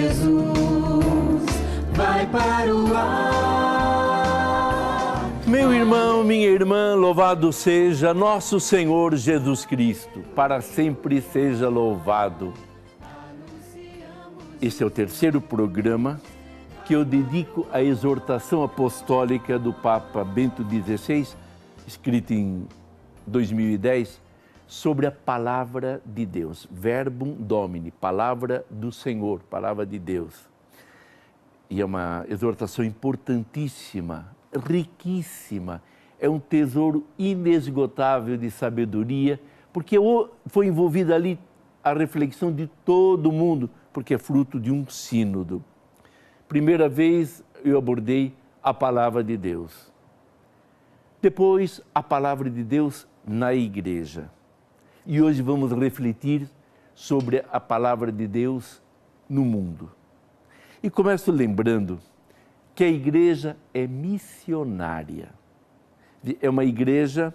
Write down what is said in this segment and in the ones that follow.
Jesus vai para o ar. Meu irmão, minha irmã, louvado seja nosso Senhor Jesus Cristo, para sempre seja louvado. Esse é o terceiro programa que eu dedico à exortação apostólica do Papa Bento XVI, escrita em 2010, sobre a palavra de Deus, Verbum Domini, palavra do Senhor, palavra de Deus. E é uma exortação importantíssima, riquíssima, é um tesouro inesgotável de sabedoria, porque foi envolvida ali a reflexão de todo mundo, porque é fruto de um sínodo. Primeira vez eu abordei a palavra de Deus. Depois, a palavra de Deus na igreja. E hoje vamos refletir sobre a palavra de Deus no mundo. E começo lembrando que a igreja é missionária. É uma igreja,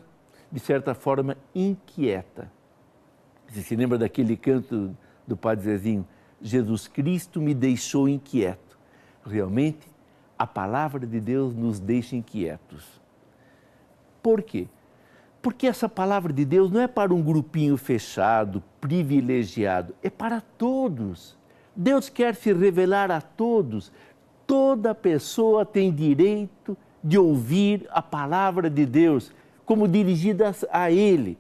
de certa forma, inquieta. Você se lembra daquele canto do Padre Zezinho? Jesus Cristo me deixou inquieto. Realmente, a palavra de Deus nos deixa inquietos. Por quê? Porque essa palavra de Deus não é para um grupinho fechado, privilegiado, é para todos. Deus quer se revelar a todos. Toda pessoa tem direito de ouvir a palavra de Deus, como dirigida a Ele.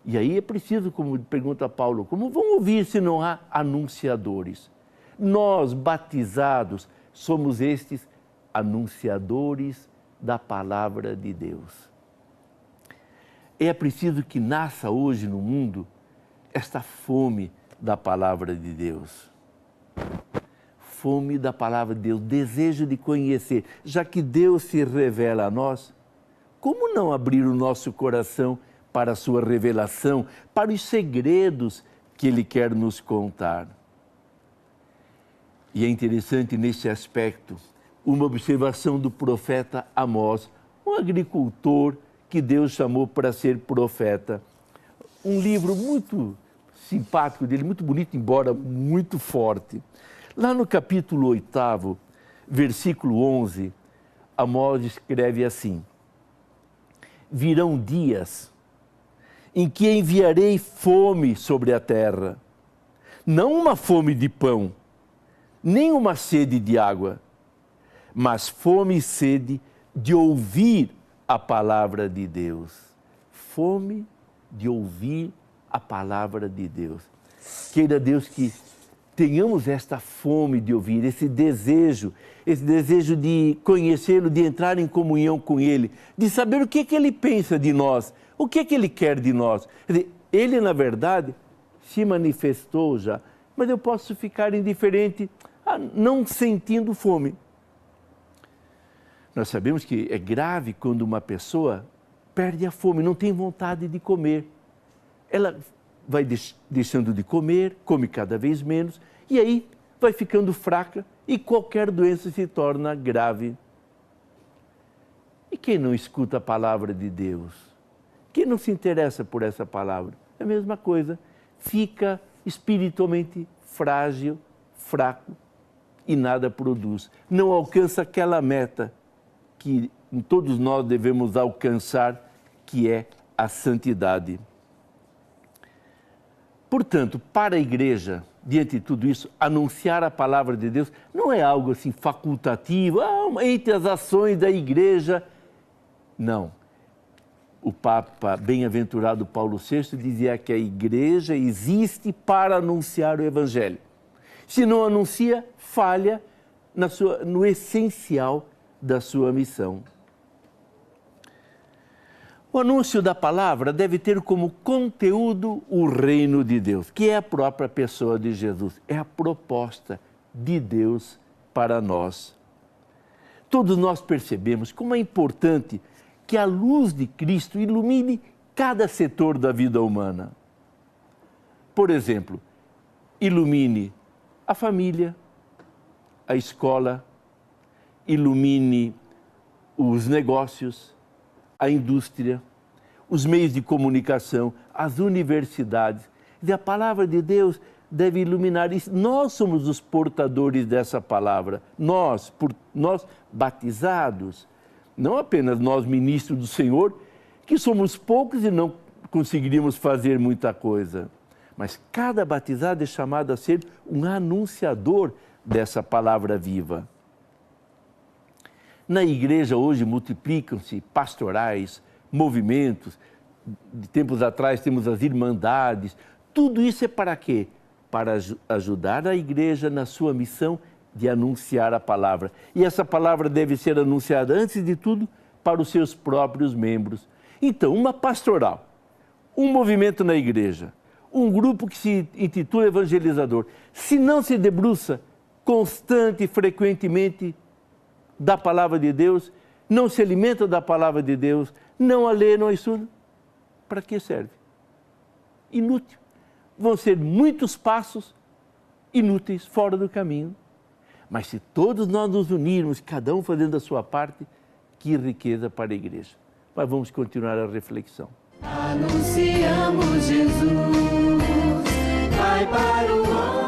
E aí é preciso, como pergunta Paulo, como vão ouvir se não há anunciadores? Nós, batizados, somos estes anunciadores da palavra de Deus. É preciso que nasça hoje no mundo esta fome da palavra de Deus. Fome da palavra de Deus, desejo de conhecer. Já que Deus se revela a nós, como não abrir o nosso coração para a sua revelação, para os segredos que Ele quer nos contar? E é interessante nesse aspecto uma observação do profeta Amós, um agricultor que Deus chamou para ser profeta. Um livro muito simpático dele, muito bonito, embora muito forte. Lá no capítulo 8, versículo 11, Amós escreve assim: virão dias em que enviarei fome sobre a terra, não uma fome de pão, nem uma sede de água, mas fome e sede de ouvir a palavra de Deus. Fome de ouvir a palavra de Deus. Queira Deus que tenhamos esta fome de ouvir, esse desejo de conhecê-lo, de entrar em comunhão com Ele, de saber o que Ele pensa de nós, o que Ele quer de nós. Quer dizer, Ele, na verdade, se manifestou já, mas eu posso ficar indiferente, não sentindo fome. Nós sabemos que é grave quando uma pessoa perde a fome, não tem vontade de comer. Ela vai deixando de comer, come cada vez menos, e aí vai ficando fraca e qualquer doença se torna grave. E quem não escuta a palavra de Deus? Quem não se interessa por essa palavra? É a mesma coisa, fica espiritualmente frágil, fraco e nada produz. Não alcança aquela meta que todos nós devemos alcançar, que é a santidade. Portanto, para a igreja, diante de tudo isso, anunciar a palavra de Deus não é algo assim facultativo, entre as ações da igreja. Não. O Papa bem-aventurado Paulo VI dizia que a igreja existe para anunciar o Evangelho. Se não anuncia, falha no essencial da sua missão. O anúncio da palavra deve ter como conteúdo o reino de Deus, que é a própria pessoa de Jesus, é a proposta de Deus para nós. Todos nós percebemos como é importante que a luz de Cristo ilumine cada setor da vida humana. Por exemplo, ilumine a família, a escola, ilumine os negócios, a indústria, os meios de comunicação, as universidades. E a palavra de Deus deve iluminar. E nós somos os portadores dessa palavra. Nós batizados, não apenas nós, ministros do Senhor, que somos poucos e não conseguiríamos fazer muita coisa. Mas cada batizado é chamado a ser um anunciador dessa palavra viva. Na igreja hoje multiplicam-se pastorais, movimentos. De tempos atrás temos as irmandades. Tudo isso é para quê? Para ajudar a igreja na sua missão de anunciar a palavra. E essa palavra deve ser anunciada, antes de tudo, para os seus próprios membros. Então, uma pastoral, um movimento na igreja, um grupo que se intitula evangelizador, se não se debruça constante e frequentemente da palavra de Deus, não se alimenta da palavra de Deus, não a lê, não a estuda, para que serve? Inútil. Vão ser muitos passos inúteis, fora do caminho. Mas se todos nós nos unirmos, cada um fazendo a sua parte, que riqueza para a igreja. Mas vamos continuar a reflexão. Anunciamos Jesus, vai para o mundo.